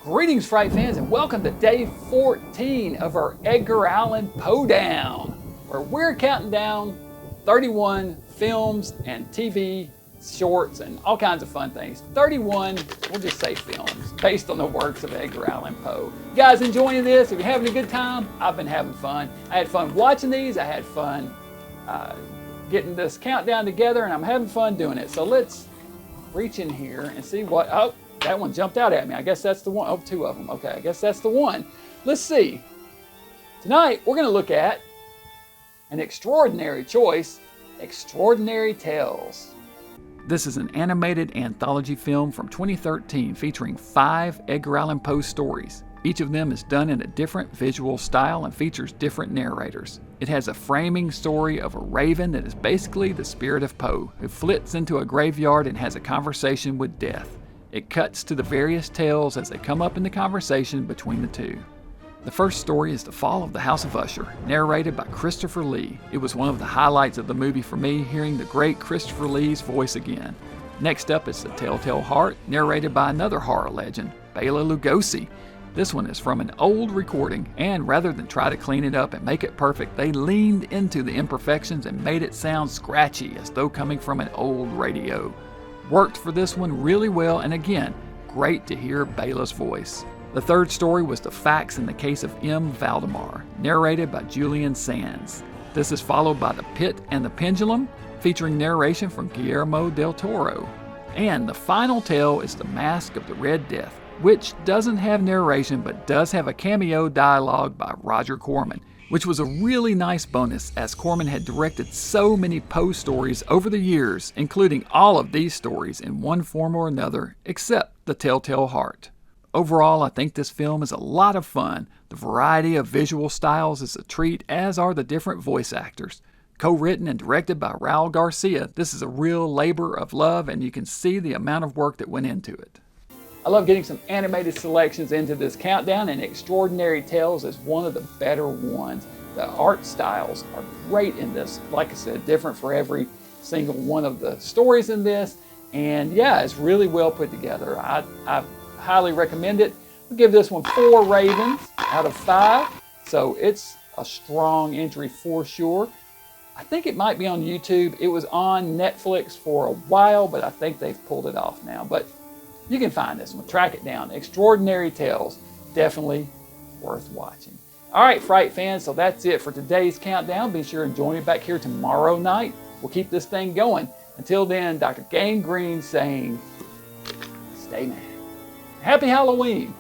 Greetings, Fright fans, and welcome to day 14 of our Edgar Allan Poe-down, where we're counting down 31 films and TV shorts and all kinds of fun things. 31, we'll just say films, based on the works of Edgar Allan Poe. You guys enjoying this? If you're having a good time, I've been having fun. I had fun watching these. I had fun getting this countdown together, and I'm having fun doing it. So let's reach in here and see what... Oh, that one jumped out at me. I guess that's the one. Oh, two of them. Okay, I guess that's the one. Let's see. Tonight, we're going to look at an extraordinary choice, Extraordinary Tales. This is an animated anthology film from 2013 featuring 5 Edgar Allan Poe stories. Each of them is done in a different visual style and features different narrators. It has a framing story of a raven that is basically the spirit of Poe, who flits into a graveyard and has a conversation with death. It cuts to the various tales as they come up in the conversation between the two. The first story is The Fall of the House of Usher, narrated by Christopher Lee. It was one of the highlights of the movie for me, hearing the great Christopher Lee's voice again. Next up is The Telltale Heart, narrated by another horror legend, Bela Lugosi. This one is from an old recording, and rather than try to clean it up and make it perfect, they leaned into the imperfections and made it sound scratchy as though coming from an old radio. Worked for this one really well, and again, great to hear Bela's voice. The third story was The Facts in the Case of M. Valdemar, narrated by Julian Sands. This is followed by The Pit and the Pendulum, featuring narration from Guillermo del Toro. And the final tale is The Mask of the Red Death, which doesn't have narration but does have a cameo dialogue by Roger Corman, which was a really nice bonus as Corman had directed so many Poe stories over the years, including all of these stories in one form or another, except The Telltale Heart. Overall, I think this film is a lot of fun. The variety of visual styles is a treat, as are the different voice actors. Co-written and directed by Raul Garcia, this is a real labor of love, and you can see the amount of work that went into it. I love getting some animated selections into this countdown, and Extraordinary Tales is one of the better ones. The art styles are great in this. Like I said, different for every single one of the stories in this. And yeah, it's really well put together. I highly recommend it. I'll give this one 4 ravens out of 5. So it's a strong entry for sure. I think it might be on YouTube. It was on Netflix for a while, but I think they've pulled it off now. But you can find this one, track it down. Extraordinary Tales, definitely worth watching. All right, Fright fans, so that's it for today's countdown. Be sure and join me back here tomorrow night. We'll keep this thing going. Until then, Dr. Gangrene saying, stay mad. Happy Halloween.